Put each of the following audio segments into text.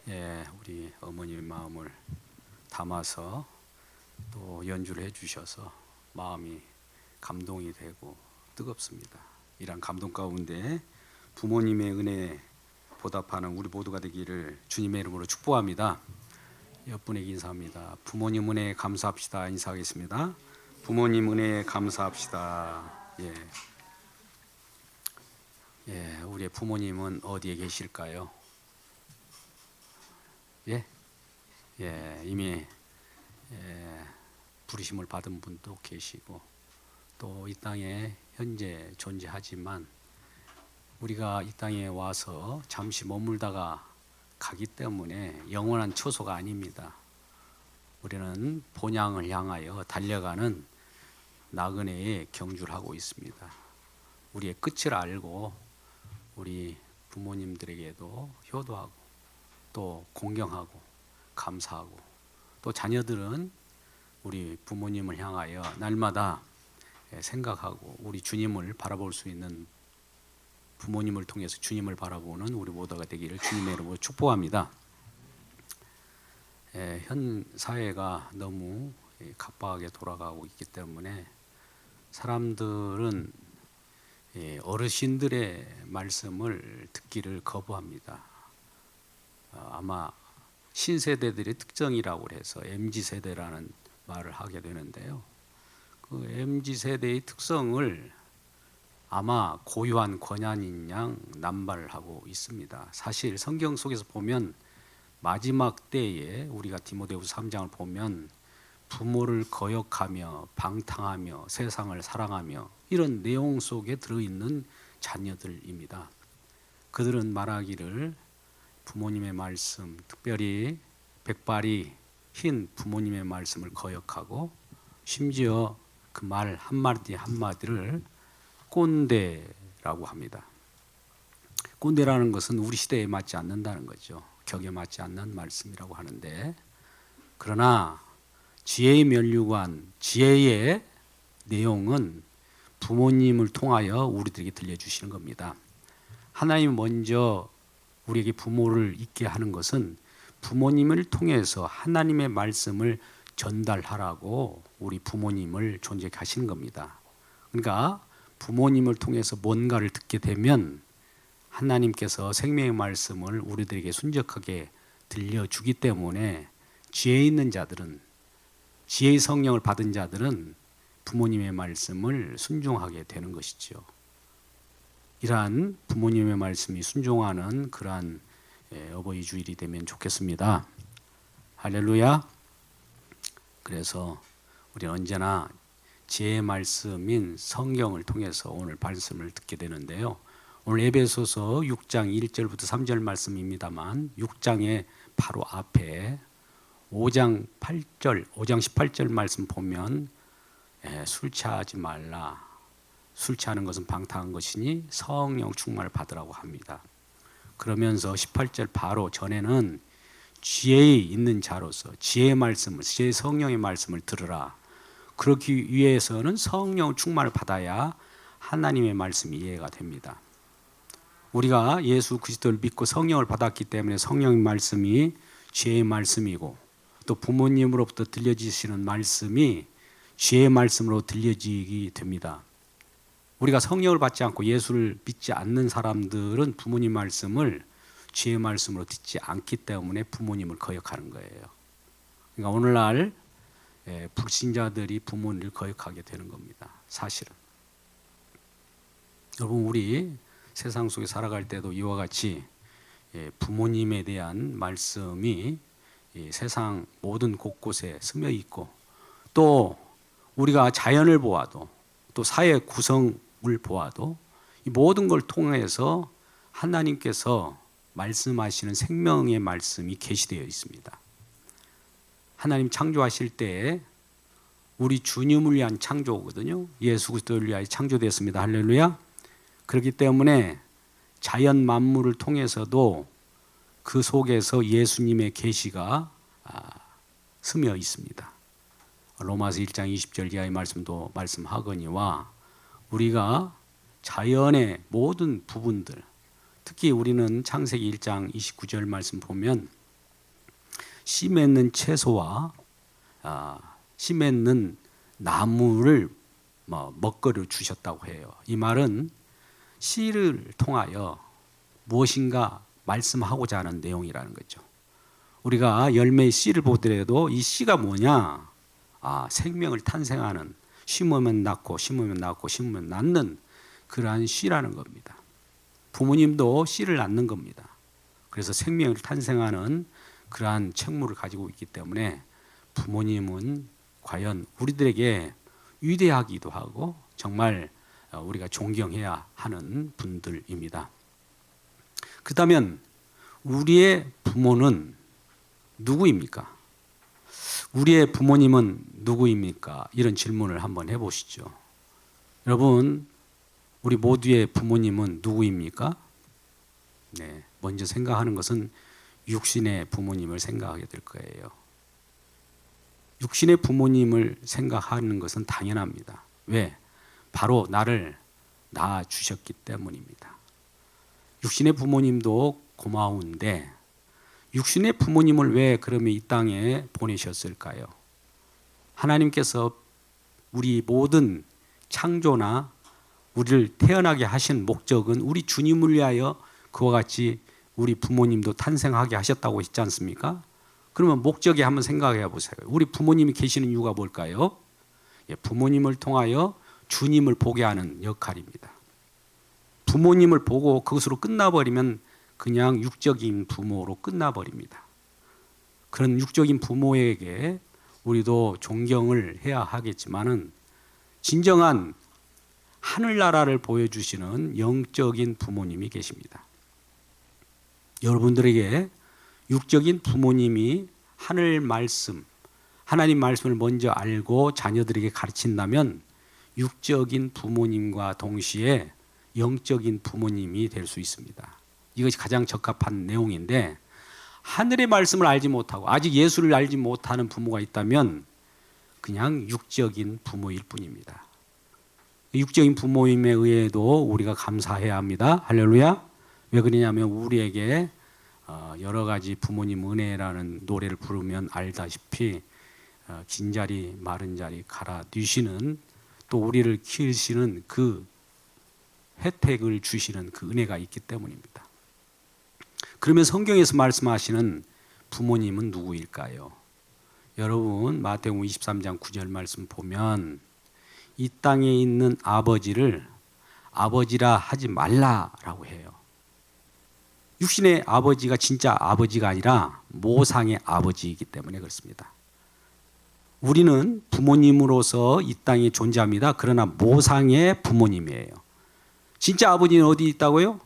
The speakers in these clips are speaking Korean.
우리 어머님의 마음을 담아서 또 연주를 해주셔서 마음이 감동이 되고 뜨겁습니다. 이런 감동 가운데 부모님의 은혜에 보답하는 우리 모두가 되기를 주님의 이름으로 축복합니다. 옆분에게 인사합니다. 부모님 은혜에 감사합시다. 인사하겠습니다. 부모님 은혜에 감사합시다. 우리의 부모님은 어디에 계실까요? 이미 부르심을 받은 분도 계시고 또 이 땅에 현재 존재하지만 우리가 이 땅에 와서 잠시 머물다가 가기 때문에 영원한 처소가 아닙니다. 우리는 본향을 향하여 달려가는 나그네의 경주를 하고 있습니다. 우리의 끝을 알고 우리 부모님들에게도 효도하고 또 공경하고 감사하고 또 자녀들은 우리 부모님을 향하여 날마다 생각하고 우리 주님을 바라볼 수 있는 부모님을 통해서 주님을 바라보는 우리 모두가 되기를 주님의 이름으로 축복합니다. 현 사회가 너무 각박하게 돌아가고 있기 때문에 사람들은 어르신들의 말씀을 듣기를 거부합니다. 아마 신세대들의 특징이라고 해서 MZ세대라는 말을 하게 되는데요. 그 MZ세대의 특성을 아마 고유한 권한인 양 남발하고 있습니다. 사실 성경 속에서 보면 마지막 때에 우리가 디모데후서 3장을 보면 부모를 거역하며 방탕하며 세상을 사랑하며 이런 내용 속에 들어있는 자녀들입니다. 그들은 말하기를 부모님의 말씀, 특별히 백발이 흰 부모님의 말씀을 거역하고 심지어 그 말 한마디 한마디를 꼰대라고 합니다. 꼰대라는 것은 우리 시대에 맞지 않는다는 거죠. 격에 맞지 않는 말씀이라고 하는데, 그러나 지혜의 면류관, 지혜의 내용은 부모님을 통하여 우리들에게 들려주시는 겁니다. 하나님 먼저 우리에게 부모를 있게 하는 것은 부모님을 통해서 하나님의 말씀을 전달하라고 우리 부모님을 존재케 하신 겁니다. 그러니까 부모님을 통해서 뭔가를 듣게 되면 하나님께서 생명의 말씀을 우리들에게 순적하게 들려주기 때문에 지혜 있는 자들은, 지혜의 성령을 받은 자들은 부모님의 말씀을 순종하게 되는 것이죠. 이러한 부모님의 말씀이 순종하는 그러한 어버이 주일이 되면 좋겠습니다. 할렐루야. 그래서 우리 언제나 지혜의 말씀인 성경을 통해서 오늘 말씀을 듣게 되는데요. 오늘 에베소서 6장 1절부터 3절 말씀입니다만 6장의 바로 앞에 5장 18절 말씀 보면 술 취하지 말라. 술 취하는 것은 방탕한 것이니 성령 충만을 받으라고 합니다. 그러면서 18절 바로 전에는 지혜에 있는 자로서 지혜의 말씀을, 지혜의 성령의 말씀을 들으라. 그렇기 위해서는 성령 충만을 받아야 하나님의 말씀이 이해가 됩니다. 우리가 예수 그리스도를 믿고 성령을 받았기 때문에 성령의 말씀이 지혜의 말씀이고 또 부모님으로부터 들려주시는 말씀이 지혜의 말씀으로 들려지게 됩니다. 우리가 성령을 받지 않고 예수를 믿지 않는 사람들은 부모님 말씀을 지혜의 말씀으로 듣지 않기 때문에 부모님을 거역하는 거예요. 그러니까 오늘날 불신자들이 부모님을 거역하게 되는 겁니다. 사실은. 여러분, 우리 세상 속에 살아갈 때도 이와 같이 부모님에 대한 말씀이 세상 모든 곳곳에 스며 있고 또 우리가 자연을 보아도 또 사회 구성을 보아도 이 모든 걸 통해서 하나님께서 말씀하시는 생명의 말씀이 계시되어 있습니다. 하나님 창조하실 때 우리 주님을 위한 창조거든요. 예수 그리스도를 위하여 창조되었습니다. 할렐루야. 그렇기 때문에 자연 만물을 통해서도 그 속에서 예수님의 계시가 스며 있습니다. 로마서 1장 20절 이하의 말씀도 말씀하거니와 우리가 자연의 모든 부분들, 특히 우리는 창세기 1장 29절 말씀 보면 씨 맺는 채소와 씨 맺는 나무를 먹거리로 주셨다고 해요. 이 말은 씨를 통하여 무엇인가 말씀하고자 하는 내용이라는 거죠. 우리가 열매의 씨를 보더라도 이 씨가 뭐냐? 생명을 탄생하는, 심으면 낳고 심으면 낳고 심으면 낳는 그러한 씨라는 겁니다. 부모님도 씨를 낳는 겁니다. 그래서 생명을 탄생하는 그러한 책무를 가지고 있기 때문에 부모님은 과연 우리들에게 위대하기도 하고 정말 우리가 존경해야 하는 분들입니다. 그렇다면 우리의 부모는 누구입니까? 우리의 부모님은 누구입니까? 이런 질문을 한번 해보시죠. 여러분, 우리 모두의 부모님은 누구입니까? 네, 먼저 생각하는 것은 육신의 부모님을 생각하게 될 거예요. 육신의 부모님을 생각하는 것은 당연합니다. 왜? 바로 나를 낳아주셨기 때문입니다. 육신의 부모님도 고마운데 육신의 부모님을 왜 그러면 이 땅에 보내셨을까요? 하나님께서 우리 모든 창조나 우리를 태어나게 하신 목적은 우리 주님을 위하여 그와 같이 우리 부모님도 탄생하게 하셨다고 했지 않습니까? 그러면 목적에 한번 생각해 보세요. 우리 부모님이 계시는 이유가 뭘까요? 부모님을 통하여 주님을 보게 하는 역할입니다. 부모님을 보고 그것으로 끝나버리면 그냥 육적인 부모로 끝나버립니다. 그런 육적인 부모에게 우리도 존경을 해야 하겠지만은 진정한 하늘나라를 보여주시는 영적인 부모님이 계십니다. 여러분들에게 육적인 부모님이 하늘 말씀, 하나님 말씀을 먼저 알고 자녀들에게 가르친다면 육적인 부모님과 동시에 영적인 부모님이 될 수 있습니다. 이것이 가장 적합한 내용인데 하늘의 말씀을 알지 못하고 아직 예수를 알지 못하는 부모가 있다면 그냥 육적인 부모일 뿐입니다. 육적인 부모임에 의해도 우리가 감사해야 합니다. 할렐루야. 왜 그러냐면 우리에게 여러 가지 부모님 은혜라는 노래를 부르면 알다시피 긴 자리 마른 자리 갈아 넣으시는 또 우리를 키우시는 그 혜택을 주시는 그 은혜가 있기 때문입니다. 그러면 성경에서 말씀하시는 부모님은 누구일까요? 여러분 마태복음 23장 9절 말씀 보면 이 땅에 있는 아버지를 아버지라 하지 말라라고 해요. 육신의 아버지가 진짜 아버지가 아니라 모상의 아버지이기 때문에 그렇습니다. 우리는 부모님으로서 이 땅에 존재합니다. 그러나 모상의 부모님이에요. 진짜 아버지는 어디 있다고요?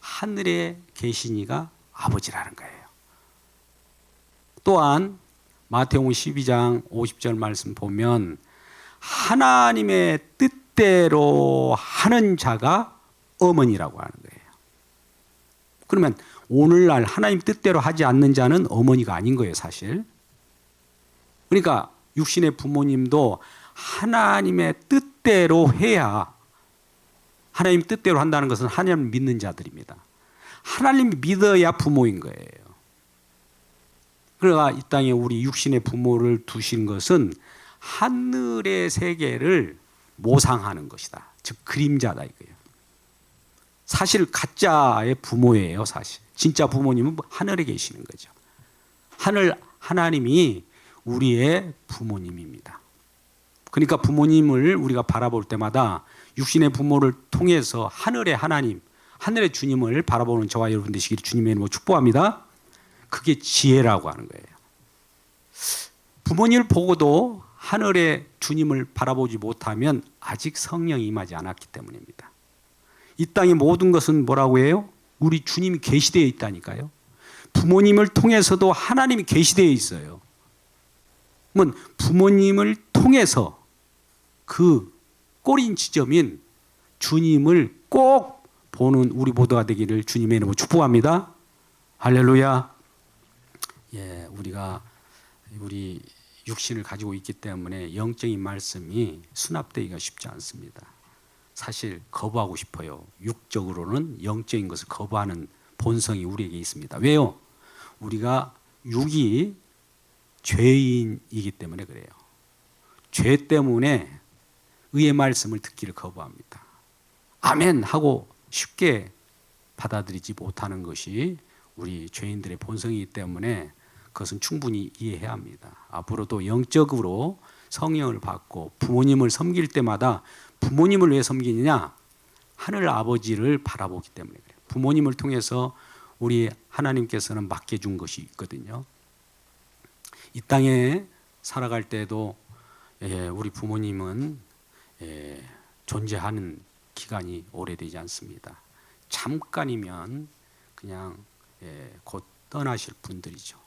하늘에 계신 이가 아버지라는 거예요. 또한 마태복음 12장 50절 말씀 보면 하나님의 뜻대로 하는 자가 어머니라고 하는 거예요. 그러면 오늘날 하나님 뜻대로 하지 않는 자는 어머니가 아닌 거예요, 사실. 그러니까 육신의 부모님도 하나님의 뜻대로 해야, 하나님 뜻대로 한다는 것은 하나님 믿는 자들입니다. 하나님 믿어야 부모인 거예요. 그러나 이 땅에 우리 육신의 부모를 두신 것은 하늘의 세계를 모상하는 것이다. 즉 그림자다 이거예요. 사실 가짜의 부모예요, 사실. 진짜 부모님은 하늘에 계시는 거죠. 하나님이 우리의 부모님입니다. 그러니까 부모님을 우리가 바라볼 때마다 육신의 부모를 통해서 하늘의 하나님, 하늘의 주님을 바라보는 저와 여러분 되시기를 주님의 이름으로 축복합니다. 그게 지혜라고 하는 거예요. 부모님을 보고도 하늘의 주님을 바라보지 못하면 아직 성령이 임하지 않았기 때문입니다. 이 땅의 모든 것은 뭐라고 해요? 우리 주님이 계시되어 있다니까요. 부모님을 통해서도 하나님이 계시되어 있어요. 그러면 부모님을 통해서 그 꼬린 지점인 주님을 꼭 보는 우리 모두가 되기를 주님의 이름으로 축복합니다. 할렐루야. 예, 우리 육신을 가지고 있기 때문에 영적인 말씀이 수납되기가 쉽지 않습니다. 사실 거부하고 싶어요. 육적으로는 영적인 것을 거부하는 본성이 우리에게 있습니다. 왜요? 우리가 육이 죄인이기 때문에 그래요. 죄 때문에 의의 말씀을 듣기를 거부합니다. 아멘 하고 쉽게 받아들이지 못하는 것이 우리 죄인들의 본성이기 때문에 그것은 충분히 이해해야 합니다. 앞으로도 영적으로 성령을 받고 부모님을 섬길 때마다 부모님을 왜 섬기느냐? 하늘 아버지를 바라보기 때문에 그래요. 부모님을 통해서 우리 하나님께서는 맡겨준 것이 있거든요. 이 땅에 살아갈 때도 우리 부모님은 존재하는 기간이 오래되지 않습니다. 잠깐이면 그냥 곧 떠나실 분들이죠.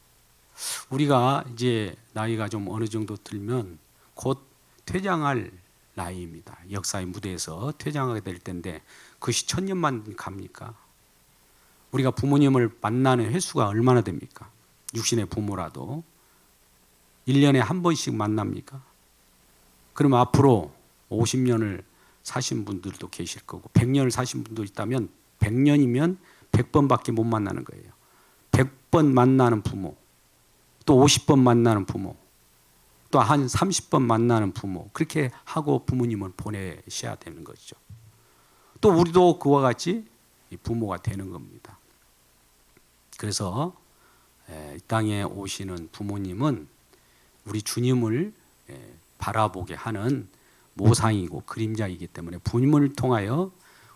우리가 이제 나이가 좀 어느 정도 들면 곧 퇴장할 나이입니다. 역사의 무대에서 퇴장하게 될 텐데 그것이 1000년만 갑니까? 우리가 부모님을 만나는 횟수가 얼마나 됩니까? 육신의 부모라도 1년에 한 번씩 만납니까? 그럼 앞으로 50년을 사신 분들도 계실 거고 100년을 사신 분도 있다면 100년이면 100번밖에 못 만나는 거예요. 100번 만나는 부모, 또 50번 만나는 부모, 또 한 30번 만나는 부모, 그렇게 하고 부모님을 보내셔야 되는 거죠. 또 우리도 그와 같이 부모가 되는 겁니다. 그래서 이 땅에 오시는 부모님은 우리 주님을 바라보게 하는 모상이고 그림자이기 때문에 부모님을 통하여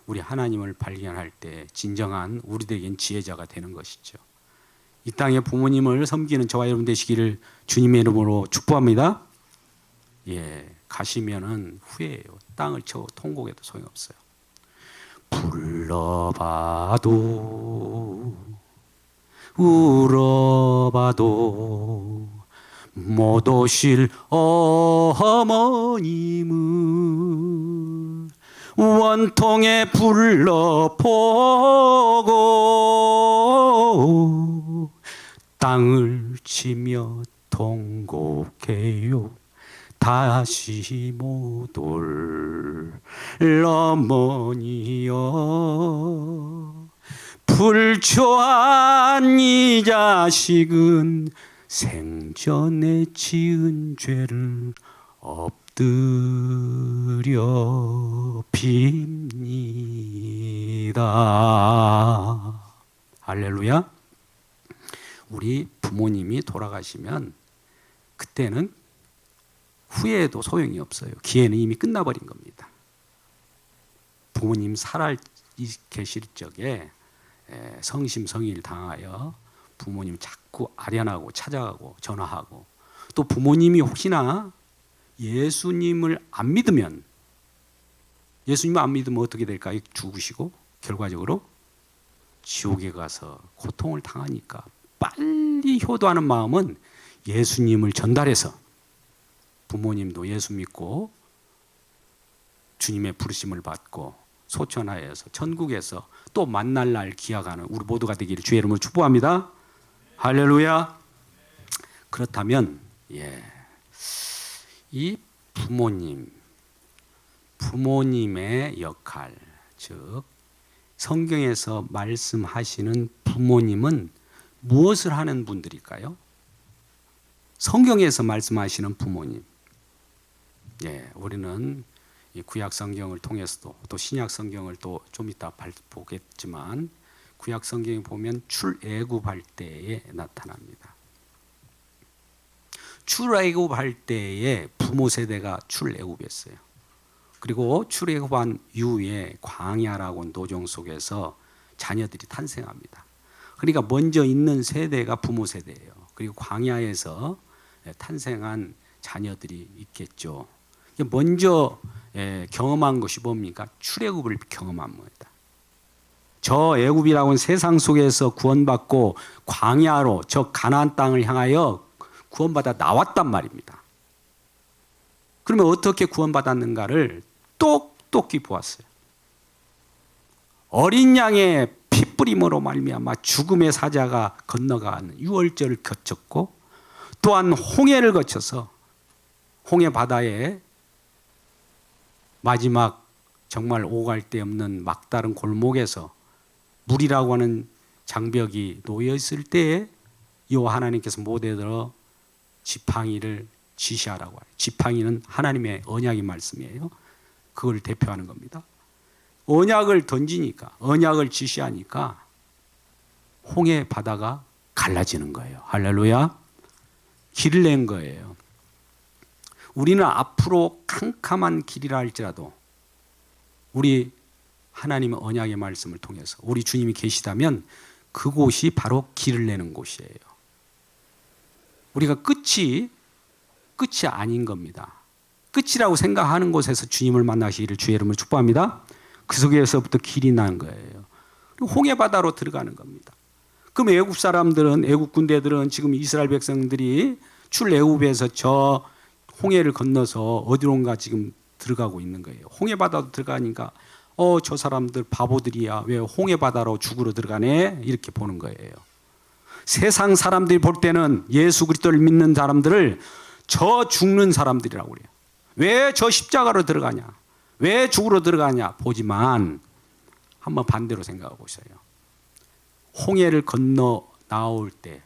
우리 하나님을 발견할 때 진정한 우리에겐 지혜자가 되는 것이죠. 이 땅에 부모님을 섬기는 저와 여러분 되시기를 주님의 이름으로 축복합니다. 가시면은 후회해요. 땅을 쳐 통곡해도 소용없어요. 불러봐도 울어봐도 못 오실 어머님을 원통에 불러보고 땅을 치며 통곡해요. 다시 못 올 어머니여, 불초한 이 자식은 생전에 지은 죄를 엎드려 빕니다. 할렐루야. 우리 부모님이 돌아가시면 그때는 후회해도 소용이 없어요. 기회는 이미 끝나버린 겁니다. 부모님 살아 계실 적에 성심성의를 당하여 부모님 자꾸 아련하고 찾아가고 전화하고, 또 부모님이 혹시나 예수님을 안 믿으면, 예수님을 안 믿으면 어떻게 될까요? 죽으시고 결과적으로 지옥에 가서 고통을 당하니까 빨리 효도하는 마음은 예수님을 전달해서 부모님도 예수 믿고 주님의 부르심을 받고 소천하여서 천국에서 또 만날 날 기약하는 우리 모두가 되기를 주의 이름으로 축복합니다. 할렐루야. 그렇다면 이 부모님의 역할, 즉 성경에서 말씀하시는 부모님은 무엇을 하는 분들일까요? 성경에서 말씀하시는 부모님, 우리는 이 구약 성경을 통해서도 또 신약 성경을 또 좀 이따 보겠지만 구약 성경에 보면 출애굽할 때에 나타납니다. 출애굽할 때에 부모 세대가 출애굽했어요. 그리고 출애굽한 이후에 광야라고 하는 도정 속에서 자녀들이 탄생합니다. 그러니까 먼저 있는 세대가 부모 세대예요. 그리고 광야에서 탄생한 자녀들이 있겠죠. 먼저 경험한 것이 뭡니까? 출애굽을 경험한 겁니다. 저 애굽이라고 하는 세상 속에서 구원받고 광야로 저 가나안 땅을 향하여 구원받아 나왔단 말입니다. 그러면 어떻게 구원받았는가를 똑똑히 보았어요. 어린 양의 피뿌림으로 말미암아 죽음의 사자가 건너가는 유월절을 거쳤고, 또한 홍해를 거쳐서 홍해 바다에 마지막 정말 오갈 데 없는 막다른 골목에서 물이라고 하는 장벽이 놓여 있을 때에 여호와 하나님께서 모델로 지팡이를 지시하라고 해요. 지팡이는 하나님의 언약의 말씀이에요. 그걸 대표하는 겁니다. 언약을 던지니까, 언약을 지시하니까 홍해 바다가 갈라지는 거예요. 할렐루야. 길을 낸 거예요. 우리는 앞으로 캄캄한 길이라 할지라도 우리 하나님의 언약의 말씀을 통해서 우리 주님이 계시다면 그곳이 바로 길을 내는 곳이에요. 우리가 끝이 아닌 겁니다. 끝이라고 생각하는 곳에서 주님을 만나시기를 주의 이름으로 축복합니다. 그 속에서부터 길이 나는 거예요. 그리고 홍해바다로 들어가는 겁니다. 그럼 애국 사람들은, 애국 군대들은 지금 이스라엘 백성들이 출애굽에서 저 홍해를 건너서 어디론가 지금 들어가고 있는 거예요. 홍해바다로 들어가니까 저 사람들 바보들이야. 왜 홍해바다로 죽으러 들어가네? 이렇게 보는 거예요. 세상 사람들이 볼 때는 예수 그리스도를 믿는 사람들을 저 죽는 사람들이라고 그래요. 왜 저 십자가로 들어가냐? 왜 죽으러 들어가냐? 보지만 한번 반대로 생각해 보세요. 홍해를 건너 나올 때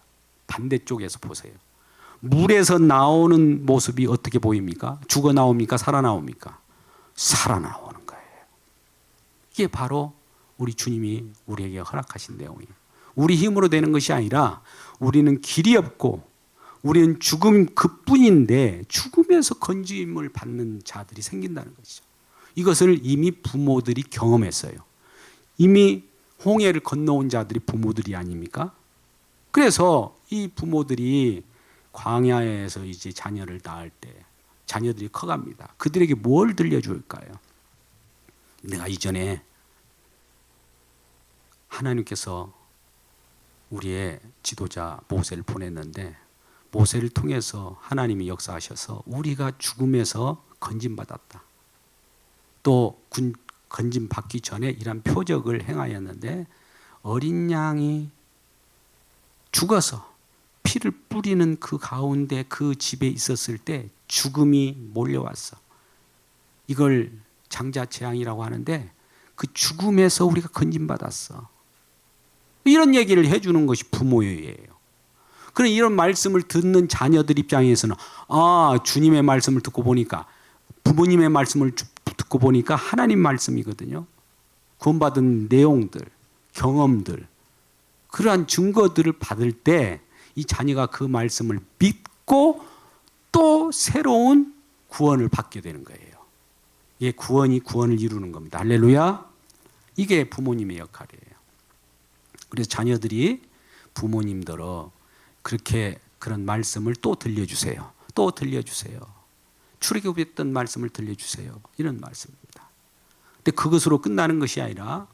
반대쪽에서 보세요. 물에서 나오는 모습이 어떻게 보입니까? 죽어 나옵니까? 살아나옵니까? 살아나오는 거예요. 이게 바로 우리 주님이 우리에게 허락하신 내용이에요. 우리 힘으로 되는 것이 아니라 우리는 길이 없고 우리는 죽음 그뿐인데 죽음에서 건짐을 받는 자들이 생긴다는 것이죠. 이것을 이미 부모들이 경험했어요. 이미 홍해를 건너온 자들이 부모들이 아닙니까? 그래서 이 부모들이 광야에서 이제 자녀를 낳을 때 자녀들이 커갑니다. 그들에게 뭘 들려줄까요? 내가 이전에 하나님께서 우리의 지도자 모세를 보냈는데 모세를 통해서 하나님이 역사하셔서 우리가 죽음에서 건짐받았다. 또 건짐받기 전에 이런 표적을 행하였는데 어린 양이 죽어서 피를 뿌리는 그 가운데 그 집에 있었을 때 죽음이 몰려왔어. 이걸 장자재앙이라고 하는데 그 죽음에서 우리가 건짐받았어. 이런 얘기를 해주는 것이 부모예요. 그런 이런 말씀을 듣는 자녀들 입장에서는 주님의 말씀을 듣고 보니까 부모님의 말씀을 듣고 보니까 하나님 말씀이거든요. 구원받은 내용들, 경험들, 그러한 증거들을 받을 때 이 자녀가 그 말씀을 믿고 또 새로운 구원을 받게 되는 거예요. 이게 구원이 구원을 이루는 겁니다. 할렐루야. 이게 부모님의 역할이에요. 그래서 자녀들이 부모님들어 그렇게 그런 말씀을 또 들려주세요. 또 들려주세요. 출애굽했던 말씀을 들려주세요. 이런 말씀입니다. 근데 그것으로 끝나는 것이 아니라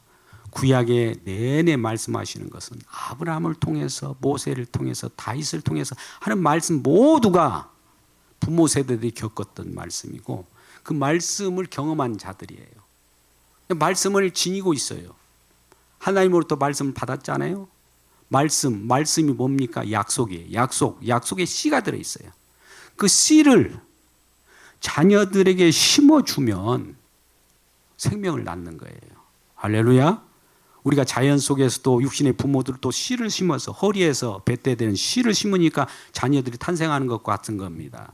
구약의 내내 말씀하시는 것은 아브라함을 통해서 모세를 통해서 다윗을 통해서 하는 말씀 모두가 부모 세대들이 겪었던 말씀이고 그 말씀을 경험한 자들이에요. 말씀을 지니고 있어요. 하나님으로부터 말씀을 받았잖아요. 말씀이 뭡니까? 약속이에요. 약속에 씨가 들어있어요. 그 씨를 자녀들에게 심어주면 생명을 낳는 거예요. 할렐루야. 우리가 자연 속에서도 육신의 부모들 또 씨를 심어서 허리에서 뱉게 되는 씨를 심으니까 자녀들이 탄생하는 것과 같은 겁니다.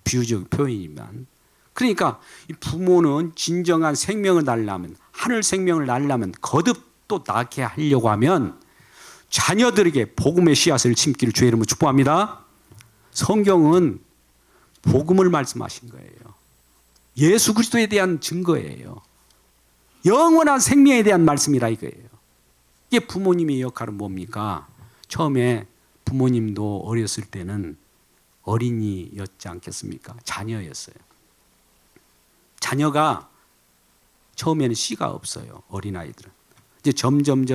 비유적 표현이지만. 그러니까 이 부모는 진정한 생명을 낳으려면 하늘 생명을 낳으려면 거듭 또 낳게 하려고 하면 자녀들에게 복음의 씨앗을 심기를 주의 이름으로 축복합니다. 성경은 복음을 말씀하신 거예요. 예수 그리스도에 대한 증거예요. 영원한 생명에 대한 말씀이라 이거예요. 이게 부모님의 역할은 뭡니까? 처음에 부모님도 어렸을 때는 어린이였지 않겠습니까? 자녀였어요. 자녀가 처음에는 씨가 없어요. 어린아이들은. 이제 점점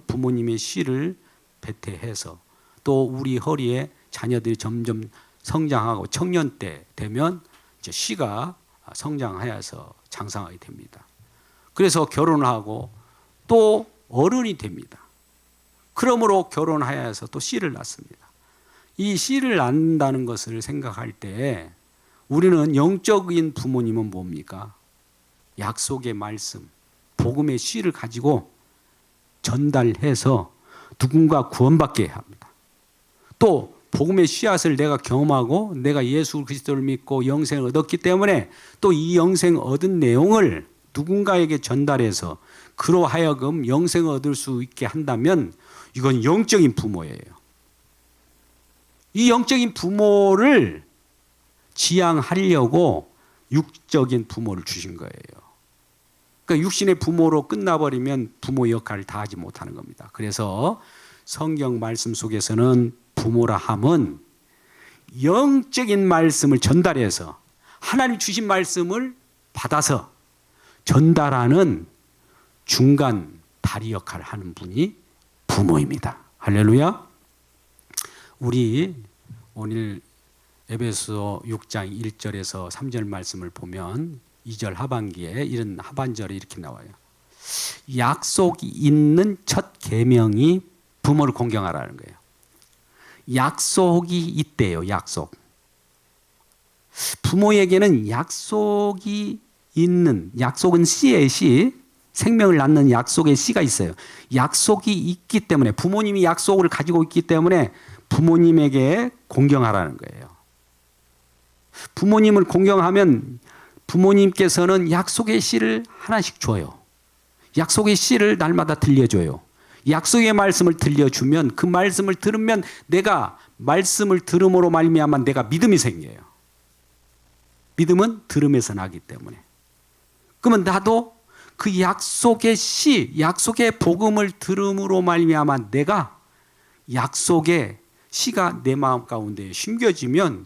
부모님의 씨를 배태해서 또 우리 허리에 자녀들이 점점 성장하고 청년 때 되면 이제 씨가 성장하여서 장성하게 됩니다. 그래서 결혼을 하고 또 어른이 됩니다. 그러므로 결혼하여서 또 씨를 낳습니다. 이 씨를 낳는다는 것을 생각할 때 우리는 영적인 부모님은 뭡니까? 약속의 말씀, 복음의 씨를 가지고 전달해서 누군가 구원받게 합니다. 또 복음의 씨앗을 내가 경험하고 내가 예수 그리스도를 믿고 영생을 얻었기 때문에 또 이 영생 얻은 내용을 누군가에게 전달해서 그로 하여금 영생을 얻을 수 있게 한다면 이건 영적인 부모예요. 이 영적인 부모를 지향하려고 육적인 부모를 주신 거예요. 그러니까 육신의 부모로 끝나버리면 부모 역할을 다하지 못하는 겁니다. 그래서 성경 말씀 속에서는 부모라 함은 영적인 말씀을 전달해서 하나님 주신 말씀을 받아서 전달하는 중간 다리 역할을 하는 분이 부모입니다. 할렐루야. 우리 오늘 에베소 6장 1절에서 3절 말씀을 보면 2절 하반기에 이런 하반절에 이렇게 나와요. 약속이 있는 첫 계명이 부모를 공경하라는 거예요. 약속이 있대요. 약속. 부모에게는 약속이 있는, 약속은 씨의 씨, 생명을 낳는 약속의 씨가 있어요. 약속이 있기 때문에, 부모님이 약속을 가지고 있기 때문에 부모님에게 공경하라는 거예요. 부모님을 공경하면 부모님께서는 약속의 씨를 하나씩 줘요. 약속의 씨를 날마다 들려줘요. 약속의 말씀을 들려주면 그 말씀을 들으면 내가 말씀을 들음으로 말미암아 내가 믿음이 생겨요. 믿음은 들음에서 나기 때문에. 그러면 나도 그 약속의 씨, 약속의 복음을 들음으로 말미암아 내가 약속의 씨가 내 마음 가운데 심겨지면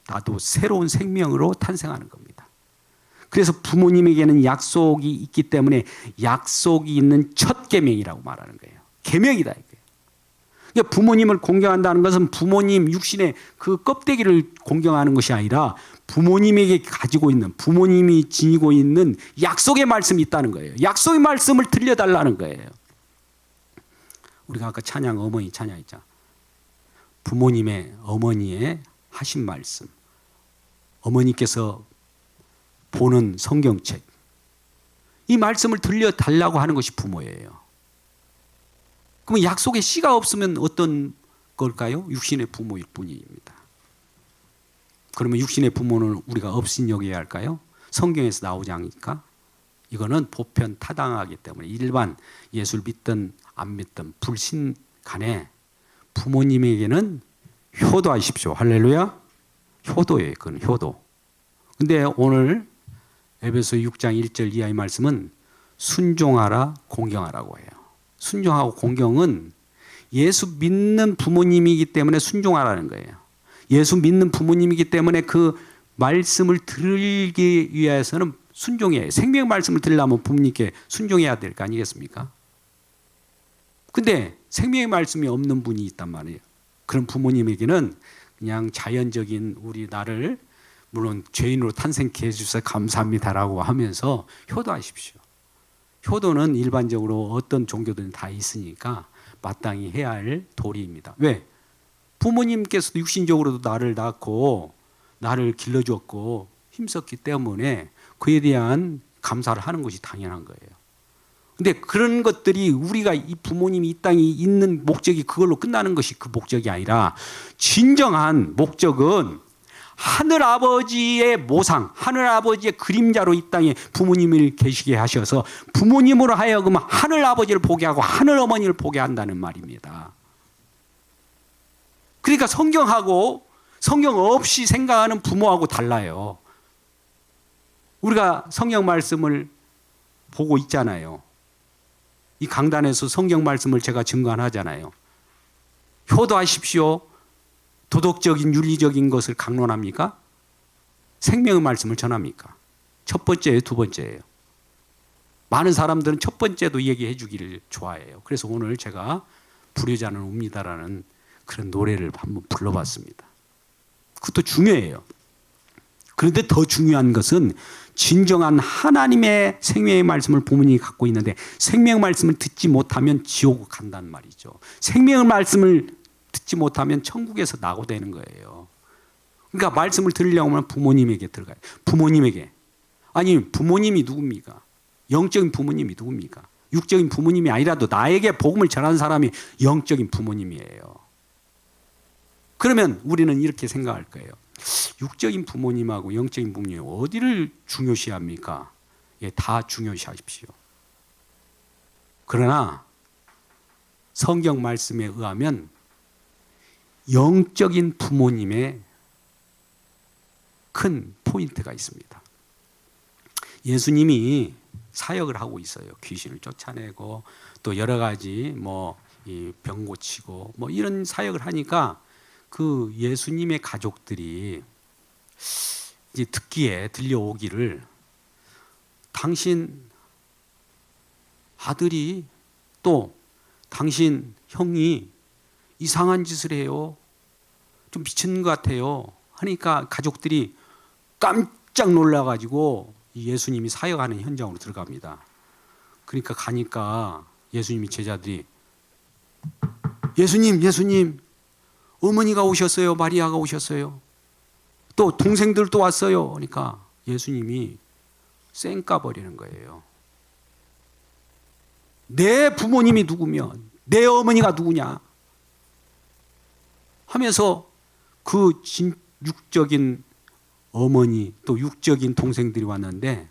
나도 새로운 생명으로 탄생하는 겁니다. 그래서 부모님에게는 약속이 있기 때문에 약속이 있는 첫 계명이라고 말하는 거예요. 계명이다 이게. 그러니까 부모님을 공경한다는 것은 부모님 육신의 그 껍데기를 공경하는 것이 아니라 부모님에게 가지고 있는, 부모님이 지니고 있는 약속의 말씀이 있다는 거예요. 약속의 말씀을 들려달라는 거예요. 우리가 아까 찬양, 어머니 찬양 있잖아. 부모님의, 어머니의 하신 말씀, 어머니께서 보는 성경책, 이 말씀을 들려달라고 하는 것이 부모예요. 그러면 약속의 씨가 없으면 어떤 걸까요? 육신의 부모일 뿐입니다. 그러면 육신의 부모는 우리가 업신여겨야 할까요? 성경에서 나오지 않으니까 이거는 보편 타당하기 때문에 일반 예수를 믿든 안 믿든 불신 간에 부모님에게는 효도하십시오. 할렐루야. 효도예요. 그건 효도. 근데 오늘 에베소 6장 1절 이하의 말씀은 순종하라 공경하라고 해요. 순종하고 공경은 예수 믿는 부모님이기 때문에 순종하라는 거예요. 예수 믿는 부모님이기 때문에 그 말씀을 들기 위해서는 순종해야 해요. 생명 말씀을 들으려면 부모님께 순종해야 될 거 아니겠습니까? 근데 생명의 말씀이 없는 분이 있단 말이에요. 그런 부모님에게는 그냥 자연적인 우리 나를 물론 죄인으로 탄생케 해주셔서 감사합니다라고 하면서 효도하십시오. 효도는 일반적으로 어떤 종교들은 다 있으니까 마땅히 해야 할 도리입니다. 왜? 부모님께서도 육신적으로도 나를 낳고 나를 길러주었고 힘썼기 때문에 그에 대한 감사를 하는 것이 당연한 거예요. 근데 그런 것들이 우리가 이 부모님이 이 땅에 있는 목적이 그걸로 끝나는 것이 그 목적이 아니라 진정한 목적은 하늘 아버지의 모상, 하늘 아버지의 그림자로 이 땅에 부모님을 계시게 하셔서 부모님으로 하여금 하늘 아버지를 보게 하고 하늘 어머니를 보게 한다는 말입니다. 그러니까 성경하고 성경 없이 생각하는 부모하고 달라요. 우리가 성경 말씀을 보고 있잖아요. 이 강단에서 성경 말씀을 제가 증거하잖아요. 효도하십시오. 도덕적인 윤리적인 것을 강론합니까? 생명의 말씀을 전합니까? 첫 번째예요, 두 번째예요. 많은 사람들은 첫 번째도 얘기해 주기를 좋아해요. 그래서 오늘 제가 불효자는 옵니다라는 그런 노래를 한번 불러봤습니다. 그것도 중요해요. 그런데 더 중요한 것은 진정한 하나님의 생명의 말씀을 부모님이 갖고 있는데 생명의 말씀을 듣지 못하면 지옥을 간다는 말이죠. 생명의 말씀을 듣지 못하면 천국에서 낙오되는 거예요. 그러니까 말씀을 들으려고 하면 부모님에게 들어가요. 부모님에게. 아니 부모님이 누굽니까? 영적인 부모님이 누굽니까? 육적인 부모님이 아니라도 나에게 복음을 전하는 사람이 영적인 부모님이에요. 그러면 우리는 이렇게 생각할 거예요. 육적인 부모님하고 영적인 부모님 어디를 중요시합니까? 예, 다 중요시하십시오. 그러나 성경 말씀에 의하면 영적인 부모님의 큰 포인트가 있습니다. 예수님이 사역을 하고 있어요. 귀신을 쫓아내고 또 여러 가지 병 고치고 이런 사역을 하니까 그 예수님의 가족들이 이제 듣기에 들려오기를 당신 아들이 또 당신 형이 이상한 짓을 해요. 좀 미친 것 같아요. 하니까 가족들이 깜짝 놀라가지고 예수님이 사역하는 현장으로 들어갑니다. 그러니까 가니까 예수님이 제자들이 예수님 어머니가 오셨어요. 마리아가 오셨어요. 또 동생들도 왔어요. 그러니까 예수님이 쌩까 버리는 거예요. 내 부모님이 누구면 내 어머니가 누구냐 하면서 그 육적인 어머니 또 육적인 동생들이 왔는데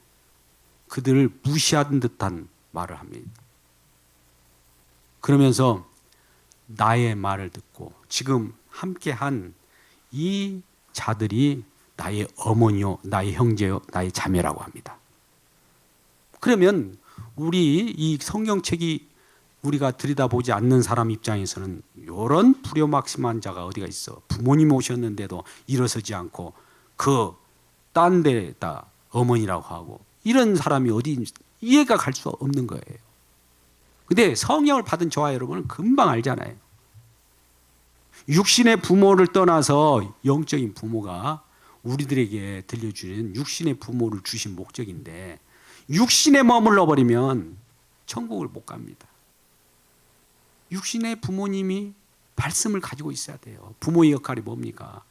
그들을 무시한 듯한 말을 합니다. 그러면서 나의 말을 듣고 지금 함께한 이 자들이 나의 어머니요, 나의 형제요, 나의 자매라고 합니다. 그러면 우리 이 성경책이 우리가 들여다보지 않는 사람 입장에서는 이런 불효막심한 자가 어디가 있어. 부모님 오셨는데도 일어서지 않고 그 딴 데다 어머니라고 하고 이런 사람이 어디 이해가 갈 수 없는 거예요. 근데 성령을 받은 저와 여러분은 금방 알잖아요. 육신의 부모를 떠나서 영적인 부모가 우리들에게 들려주는 육신의 부모를 주신 목적인데 육신에 머물러 버리면 천국을 못 갑니다. 육신의 부모님이 말씀을 가지고 있어야 돼요. 부모의 역할이 뭡니까?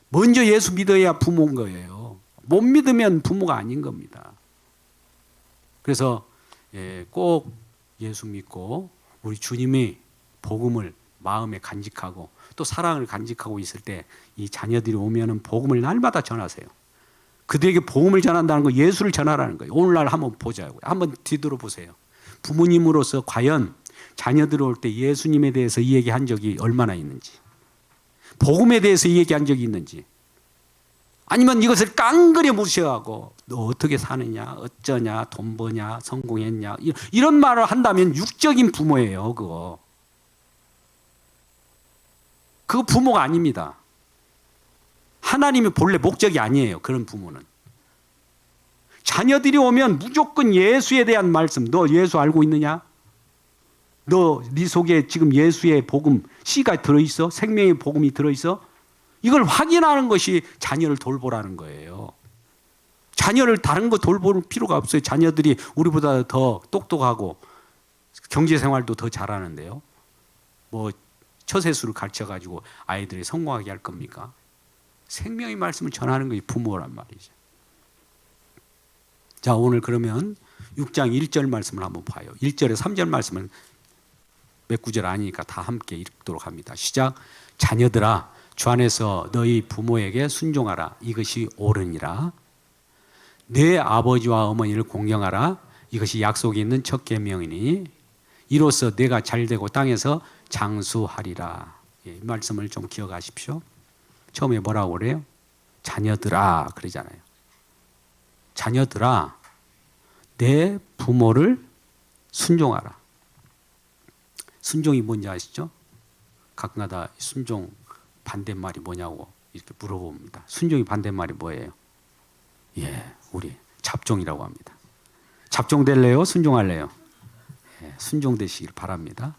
먼저 예수 믿어야 부모인 거예요. 못 믿으면 부모가 아닌 겁니다. 그래서 꼭 예수 믿고 우리 주님의 복음을 마음에 간직하고 또 사랑을 간직하고 있을 때 이 자녀들이 오면은 복음을 날마다 전하세요. 그들에게 복음을 전한다는 거 예수를 전하라는 거예요. 오늘날 한번 보자고요. 한번 뒤돌아보세요. 부모님으로서 과연 자녀들 올 때 예수님에 대해서 이 얘기한 적이 얼마나 있는지, 복음에 대해서 이 얘기한 적이 있는지, 아니면 이것을 깡그려 무시하고 너 어떻게 사느냐, 어쩌냐, 돈 버냐, 성공했냐 이런 말을 한다면 육적인 부모예요. 그거 부모가 아닙니다. 하나님의 본래 목적이 아니에요. 그런 부모는. 자녀들이 오면 무조건 예수에 대한 말씀. 너 예수 알고 있느냐? 너 네 속에 지금 예수의 복음 씨가 들어있어? 생명의 복음이 들어있어? 이걸 확인하는 것이 자녀를 돌보라는 거예요. 자녀를 다른 거 돌볼 필요가 없어요. 자녀들이 우리보다 더 똑똑하고 경제생활도 더 잘하는데요. 처세술을 가르쳐가지고 아이들이 성공하게 할 겁니까? 생명의 말씀을 전하는 것이 부모란 말이죠. 자, 오늘 그러면 6장 1절 말씀을 한번 봐요. 1절에 3절 말씀은 몇 구절 아니니까 다 함께 읽도록 합니다. 시작. 자녀들아 주 안에서 너희 부모에게 순종하라. 이것이 옳으니라. 내 아버지와 어머니를 공경하라. 이것이 약속이 있는 첫 계명이니 이로써 내가 잘되고 땅에서 장수하리라. 이 말씀을 좀 기억하십시오. 처음에 뭐라고 그래요? 자녀들아 그러잖아요. 자녀들아 내 부모를 순종하라. 순종이 뭔지 아시죠? 가끔가다 순종 반대말이 뭐냐고 이렇게 물어봅니다. 순종이 반대말이 뭐예요? 우리 잡종이라고 합니다. 잡종될래요? 순종할래요? 순종되시길 바랍니다.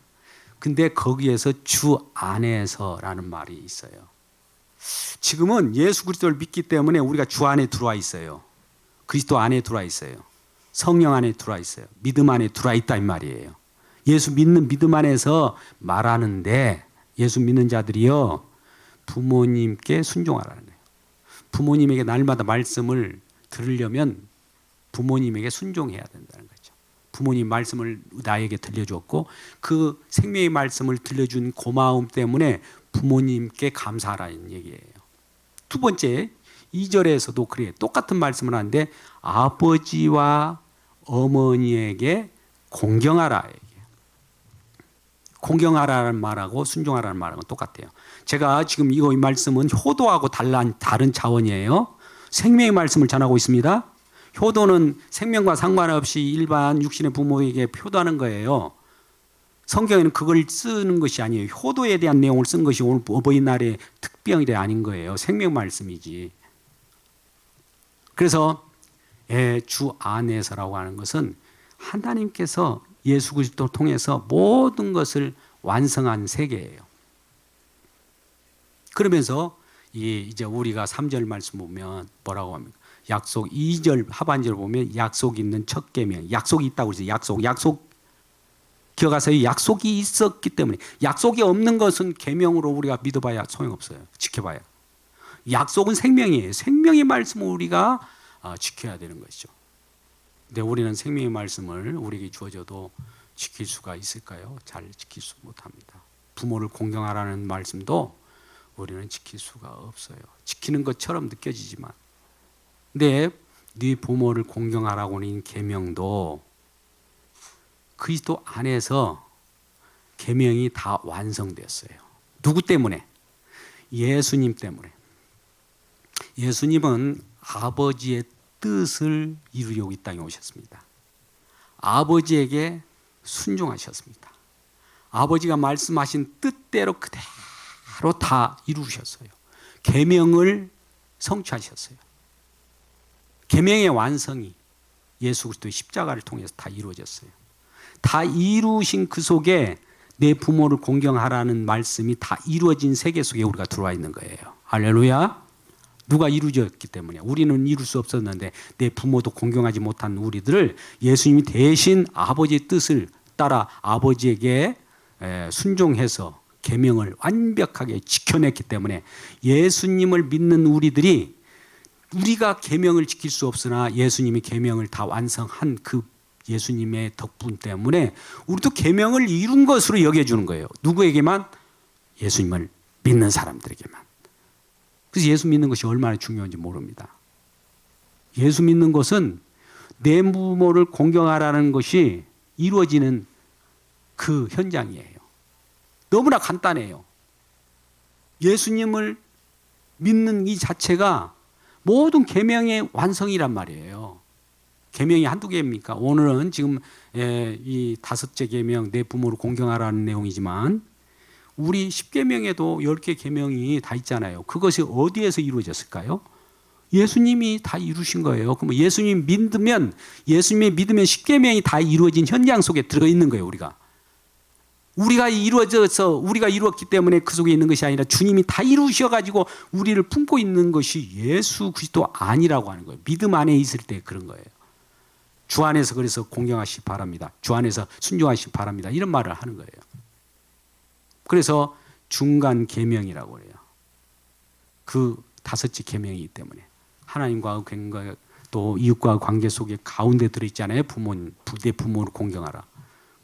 근데 거기에서 주 안에서라는 말이 있어요. 지금은 예수 그리스도를 믿기 때문에 우리가 주 안에 들어와 있어요. 그리스도 안에 들어와 있어요. 성령 안에 들어와 있어요. 믿음 안에 들어와 있다 이 말이에요. 예수 믿는 믿음 안에서 말하는데 예수 믿는 자들이요 부모님께 순종하라는 거예요. 부모님에게 날마다 말씀을 들으려면 부모님에게 순종해야 된다는 거죠. 부모님 말씀을 나에게 들려줬고 그 생명의 말씀을 들려준 고마움 때문에 부모님께 감사하라는 얘기예요. 두 번째 2절에서도 그래요. 똑같은 말씀을 하는데 아버지와 어머니에게 공경하라. 공경하라는 말하고 순종하라는 말하고 똑같아요. 제가 지금 이 말씀은 효도하고 다른 차원이에요. 생명의 말씀을 전하고 있습니다. 효도는 생명과 상관없이 일반 육신의 부모에게 효도하는 거예요. 성경에는 그걸 쓰는 것이 아니에요. 효도에 대한 내용을 쓴 것이 오늘 어버이날의 특별이 아닌 거예요. 생명 말씀이지. 그래서 주 안에서라고 하는 것은 하나님께서 예수 그리스도를 통해서 모든 것을 완성한 세계예요. 그러면서 이제 우리가 3절 말씀 보면 뭐라고 합니까? 약속 2절 하반절 보면 약속 있는 첫 계명. 약속이 있다고 그러죠. 약속 기억하세요. 약속이 있었기 때문에 약속이 없는 것은 계명으로 우리가 믿어봐야 소용없어요. 지켜봐야. 약속은 생명이에요. 생명의 말씀을 우리가 지켜야 되는 것이죠. 근데 우리는 생명의 말씀을 우리에게 주어져도 지킬 수가 있을까요? 잘 지킬 수 못합니다. 부모를 공경하라는 말씀도 우리는 지킬 수가 없어요. 지키는 것처럼 느껴지지만, 근데 네 부모를 공경하라고 하는 계명도 그리스도 안에서 계명이 다 완성됐어요. 누구 때문에? 예수님 때문에. 예수님은 아버지의 뜻을 이루려고 이 땅에 오셨습니다. 아버지에게 순종하셨습니다. 아버지가 말씀하신 뜻대로 그대로 다 이루셨어요. 계명을 성취하셨어요. 계명의 완성이 예수 그리스도의 십자가를 통해서 다 이루어졌어요. 다 이루신 그 속에 내 부모를 공경하라는 말씀이 다 이루어진 세계 속에 우리가 들어와 있는 거예요. 할렐루야. 누가 이루어졌기 때문에. 우리는 이룰 수 없었는데 내 부모도 공경하지 못한 우리들을 예수님이 대신 아버지의 뜻을 따라 아버지에게 순종해서 계명을 완벽하게 지켜냈기 때문에 예수님을 믿는 우리들이 우리가 계명을 지킬 수 없으나 예수님이 계명을 다 완성한 그 예수님의 덕분 때문에 우리도 계명을 이룬 것으로 여겨주는 거예요. 누구에게만? 예수님을 믿는 사람들에게만. 그래서 예수 믿는 것이 얼마나 중요한지 모릅니다. 예수 믿는 것은 내 부모를 공경하라는 것이 이루어지는 그 현장이에요. 너무나 간단해요. 예수님을 믿는 이 자체가 모든 계명의 완성이란 말이에요. 계명이 한두 개입니까? 오늘은 지금 이 5째 계명 내 부모를 공경하라는 내용이지만 우리 10계명에도 10개 계명이 다 있잖아요. 그것이 어디에서 이루어졌을까요? 예수님이 다 이루신 거예요. 그럼 예수님 믿으면 10계명이 다 이루어진 현장 속에 들어있는 거예요. 우리가 이루었기 때문에 그 속에 있는 것이 아니라 주님이 다 이루셔가지고 우리를 품고 있는 것이 예수 그리스도 아니라고 하는 거예요. 믿음 안에 있을 때 그런 거예요. 주 안에서 그래서 공경하시기 바랍니다. 주 안에서 순종하시기 바랍니다. 이런 말을 하는 거예요. 그래서 중간 계명이라고 해요. 그 5째 계명이기 때문에 하나님과 또 이웃과 관계 속에 가운데 들어있잖아요. 내 부모를 공경하라.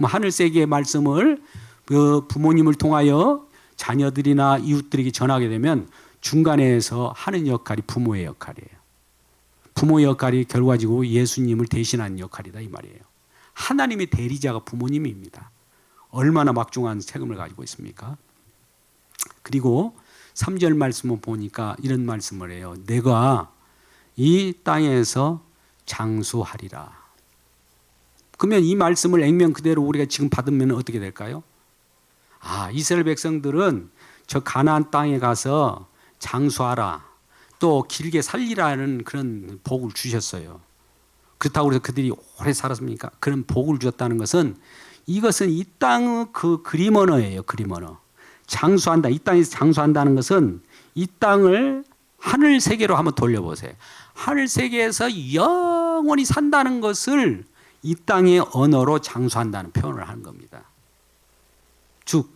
하늘 세계의 말씀을 그 부모님을 통하여 자녀들이나 이웃들에게 전하게 되면 중간에서 하는 역할이 부모의 역할이에요. 부모의 역할이 결과적으로 예수님을 대신하는 역할이다 이 말이에요. 하나님의 대리자가 부모님입니다. 얼마나 막중한 책임을 가지고 있습니까? 그리고 3절 말씀을 보니까 이런 말씀을 해요. 내가 이 땅에서 장수하리라. 그러면 이 말씀을 액면 그대로 우리가 지금 받으면 어떻게 될까요? 이스라엘 백성들은 저 가나안 땅에 가서 장수하라. 또 길게 살리라는 그런 복을 주셨어요. 그렇다고 해서 그들이 오래 살았습니까? 그런 복을 주셨다는 것은 이것은 이 땅의 그 그림 언어예요. 그림 언어. 장수한다. 이 땅에서 장수한다는 것은 이 땅을 하늘 세계로 한번 돌려보세요. 하늘 세계에서 영원히 산다는 것을 이 땅의 언어로 장수한다는 표현을 하는 겁니다. 즉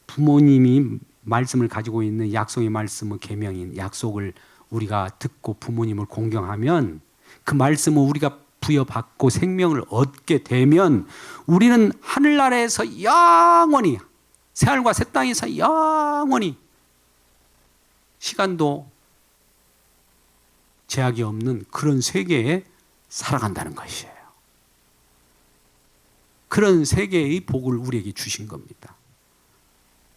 부모님이 말씀을 가지고 있는 약속의 말씀의 계명인 약속을 우리가 듣고 부모님을 공경하면 그 말씀을 우리가 부여받고 생명을 얻게 되면 우리는 하늘나라에서 영원히 새하늘과 새 땅에서 영원히 시간도 제약이 없는 그런 세계에 살아간다는 것이에요. 그런 세계의 복을 우리에게 주신 겁니다.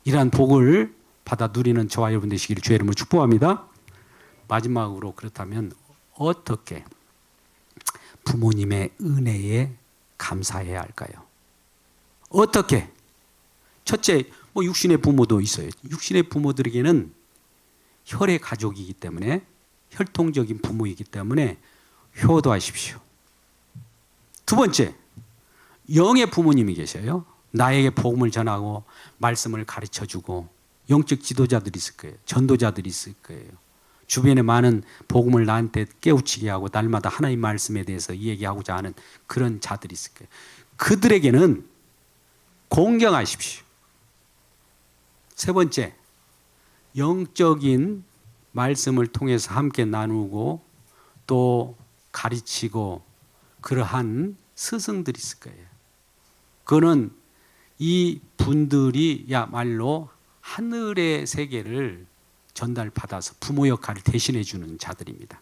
이러한 복을 받아 누리는 저와 여러분 되시기를 주의 이름으로 축복합니다. 마지막으로 그렇다면 어떻게 부모님의 은혜에 감사해야 할까요? 어떻게? 첫째, 육신의 부모도 있어요. 육신의 부모들에게는 혈의 가족이기 때문에, 혈통적인 부모이기 때문에 효도하십시오. 두 번째, 영의 부모님이 계셔요. 나에게 복음을 전하고 말씀을 가르쳐주고 영적 지도자들이 있을 거예요. 전도자들이 있을 거예요. 주변에 많은 복음을 나한테 깨우치게 하고 날마다 하나님 말씀에 대해서 얘기하고자 하는 그런 자들이 있을 거예요. 그들에게는 공경하십시오. 세 번째, 영적인 말씀을 통해서 함께 나누고 또 가르치고 그러한 스승들이 있을 거예요. 그거는 이 분들이야말로 하늘의 세계를 전달받아서 부모 역할을 대신해 주는 자들입니다.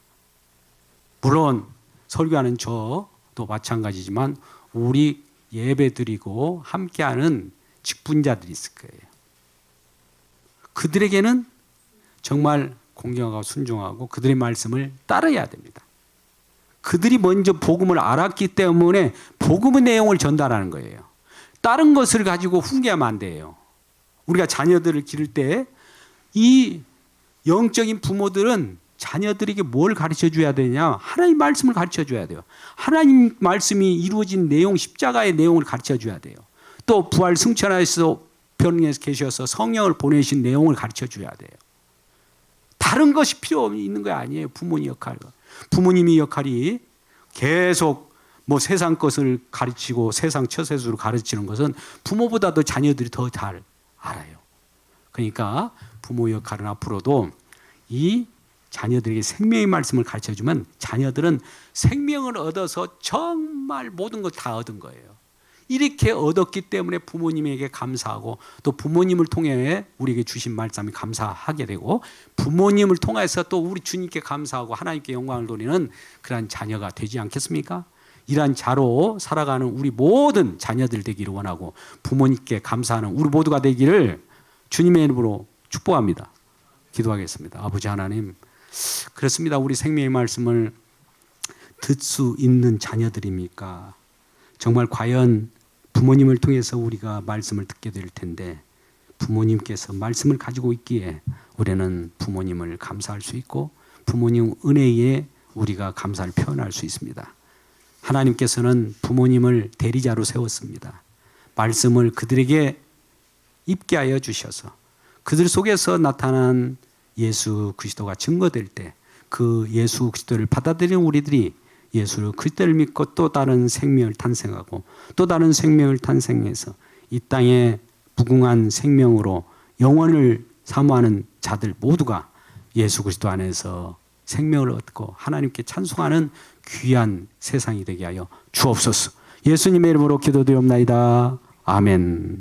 물론 설교하는 저도 마찬가지지만 우리 예배드리고 함께하는 직분자들이 있을 거예요. 그들에게는 정말 공경하고 순종하고 그들의 말씀을 따라야 됩니다. 그들이 먼저 복음을 알았기 때문에 복음의 내용을 전달하는 거예요. 다른 것을 가지고 훈계하면 안 돼요. 우리가 자녀들을 기를 때 이 영적인 부모들은 자녀들에게 뭘 가르쳐 줘야 되냐? 하나님 말씀을 가르쳐 줘야 돼요. 하나님 말씀이 이루어진 내용, 십자가의 내용을 가르쳐 줘야 돼요. 또 부활 승천하셔서 변에서 계셔서 성령을 보내신 내용을 가르쳐 줘야 돼요. 다른 것이 필요 있는 거 아니에요. 부모님 역할. 부모님의 역할이 계속 세상 것을 가르치고 세상 처세술을 가르치는 것은 부모보다도 자녀들이 더 잘 알아요. 그러니까 부모 역할은 앞으로도 이 자녀들에게 생명의 말씀을 가르쳐주면 자녀들은 생명을 얻어서 정말 모든 걸 다 얻은 거예요. 이렇게 얻었기 때문에 부모님에게 감사하고 또 부모님을 통해 우리에게 주신 말씀에 감사하게 되고 부모님을 통해서 또 우리 주님께 감사하고 하나님께 영광을 돌리는 그러한 자녀가 되지 않겠습니까? 이러한 자로 살아가는 우리 모든 자녀들 되기를 원하고 부모님께 감사하는 우리 모두가 되기를 주님의 이름으로 축복합니다. 기도하겠습니다. 아버지 하나님, 그렇습니다. 우리 생명의 말씀을 듣 수 있는 자녀들입니까? 정말 과연 부모님을 통해서 우리가 말씀을 듣게 될 텐데 부모님께서 말씀을 가지고 있기에 우리는 부모님을 감사할 수 있고 부모님 은혜에 우리가 감사를 표현할 수 있습니다. 하나님께서는 부모님을 대리자로 세웠습니다. 말씀을 그들에게 입게 하여 주셔서 그들 속에서 나타난 예수 그리스도가 증거될 때 그 예수 그리스도를 받아들이는 우리들이 예수 그리스도를 믿고 또 다른 생명을 탄생하고 또 다른 생명을 탄생해서 이 땅에 무궁한 생명으로 영원을 사모하는 자들 모두가 예수 그리스도 안에서 생명을 얻고 하나님께 찬송하는 귀한 세상이 되게 하여 주옵소서. 예수님의 이름으로 기도드리옵나이다. 아멘.